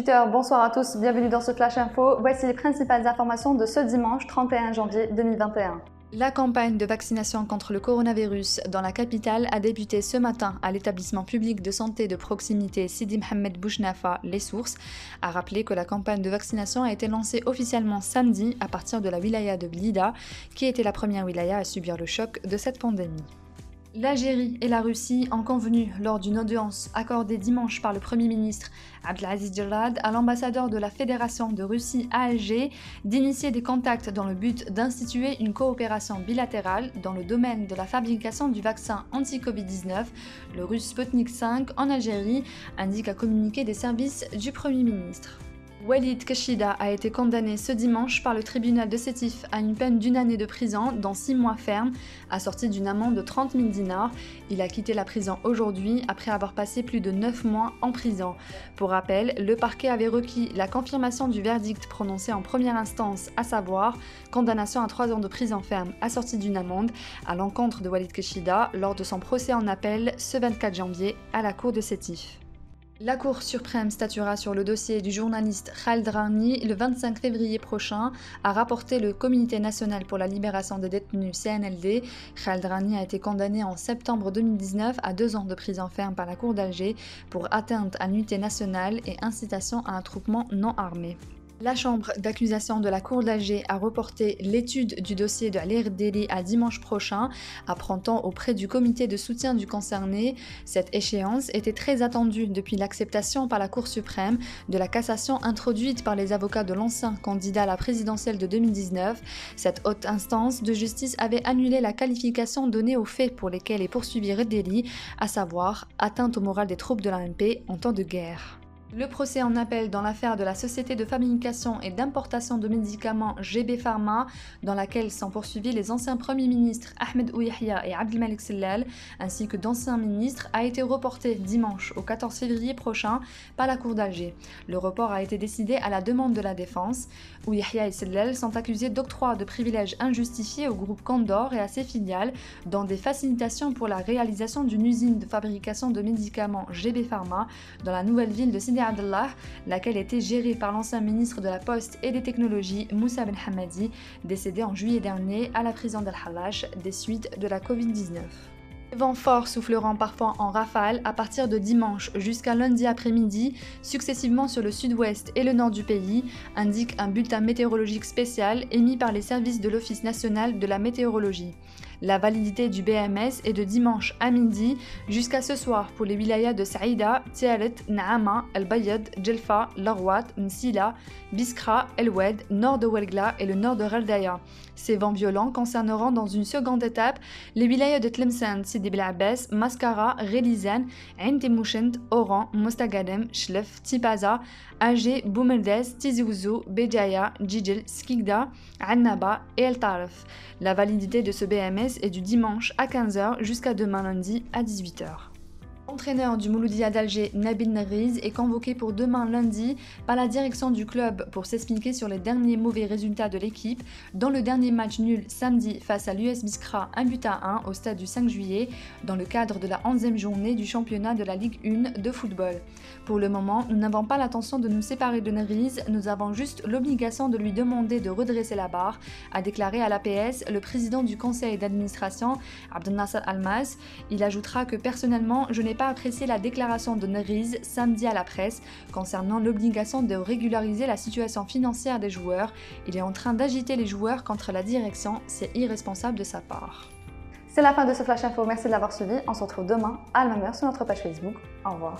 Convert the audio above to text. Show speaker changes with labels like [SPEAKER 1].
[SPEAKER 1] téléspectateurs, bonsoir à tous, bienvenue dans ce Flash Info. Voici les principales informations de ce dimanche 31 janvier 2021. La campagne de vaccination contre le coronavirus dans la capitale a débuté ce matin à l'établissement public de santé de proximité Sidi Mohamed Bouchnafa, Les Sources, a rappelé que la campagne de vaccination a été lancée officiellement samedi à partir de la wilaya de Blida, qui était la première wilaya à subir le choc de cette pandémie. L'Algérie et la Russie ont convenu lors d'une audience accordée dimanche par le Premier ministre Abdelaziz Djellad à l'ambassadeur de la Fédération de Russie à Alger d'initier des contacts dans le but d'instituer une coopération bilatérale dans le domaine de la fabrication du vaccin anti-Covid-19, le russe Sputnik V en Algérie, indique à communiquer des services du Premier ministre. Walid Kachida a été condamné ce dimanche par le tribunal de Sétif à une peine d'1 année de prison, dont 6 mois fermes, assortie d'une amende de 30 000 dinars. Il a quitté la prison aujourd'hui après avoir passé plus de 9 mois en prison. Pour rappel, le parquet avait requis la confirmation du verdict prononcé en première instance, à savoir condamnation à 3 ans de prison ferme assortie d'une amende à l'encontre de Walid Kachida lors de son procès en appel ce 24 janvier à la cour de Sétif. La Cour suprême statuera sur le dossier du journaliste Khaled Rani le 25 février prochain, a rapporté le Comité national pour la libération des détenus CNLD. Khaled Rani a été condamné en septembre 2019 à 2 ans de prison ferme par la Cour d'Alger pour atteinte à l'unité nationale et incitation à un attroupement non armé. La chambre d'accusation de la Cour d'Alger a reporté l'étude du dossier de Ali Erdeli à dimanche prochain, apprend-on auprès du comité de soutien du concerné. Cette échéance était très attendue depuis l'acceptation par la Cour suprême de la cassation introduite par les avocats de l'ancien candidat à la présidentielle de 2019. Cette haute instance de justice avait annulé la qualification donnée aux faits pour lesquels est poursuivi Erdeli, à savoir atteinte au moral des troupes de l'ANP en temps de guerre. Le procès en appel dans l'affaire de la société de fabrication et d'importation de médicaments GB Pharma, dans laquelle sont poursuivis les anciens premiers ministres Ahmed Ouyahia et Abdelmalek Sellal, ainsi que d'anciens ministres, a été reporté dimanche au 14 février prochain par la Cour d'Alger. Le report a été décidé à la demande de la défense. Ouyahia et Sellal sont accusés d'octroi de privilèges injustifiés au groupe Condor et à ses filiales dans des facilitations pour la réalisation d'une usine de fabrication de médicaments GB Pharma dans la nouvelle ville de Sidi Abdallah, laquelle était gérée par l'ancien ministre de la Poste et des Technologies Moussa Ben Hamadi, décédé en juillet dernier à la prison d'Al-Hallaj des suites de la Covid-19. Les vents forts souffleront parfois en rafale à partir de dimanche jusqu'à lundi après-midi, successivement sur le sud-ouest et le nord du pays, indique un bulletin météorologique spécial émis par les services de l'Office national de la météorologie. La validité du BMS est de dimanche à midi jusqu'à ce soir pour les wilayas de Saïda, Tiaret, Naama, El-Bayad, Djelfa, Larwat, Msila, Biskra, El-Wed, nord de Ouelgla et le nord de Raldaya. Ces vents violents concerneront dans une seconde étape les wilayas de Tlemcen, Sidi Bel Abbès, Mascara, Relizan, Ain Temouchent, Oran, Mostagadem, Chlef, Tipaza, Alger, Boumeldez, Tizi Ouzou, Béjaïa, Djidjel, Skikda, Annaba et El Taref. La validité de ce BMS est du dimanche à 15h jusqu'à demain lundi à 18h. L'entraîneur du Mouloudia d'Alger, Nabil Nagriz, est convoqué pour demain lundi par la direction du club pour s'expliquer sur les derniers mauvais résultats de l'équipe dans le dernier match nul samedi face à l'US Biskra 1-1 au stade du 5 juillet dans le cadre de la 11e journée du championnat de la Ligue 1 de football. Pour le moment, nous n'avons pas l'intention de nous séparer de Nagriz, nous avons juste l'obligation de lui demander de redresser la barre, a déclaré à l'APS le président du conseil d'administration, Abdelnasser Almaz. Il ajoutera que personnellement, je n'ai pas apprécié la déclaration de Nagriz samedi à la presse concernant l'obligation de régulariser la situation financière des joueurs. Il est en train d'agiter les joueurs contre la direction, c'est irresponsable de sa part. C'est la fin de ce Flash Info, merci de l'avoir suivi. On se retrouve demain à la même heure sur notre page Facebook. Au revoir.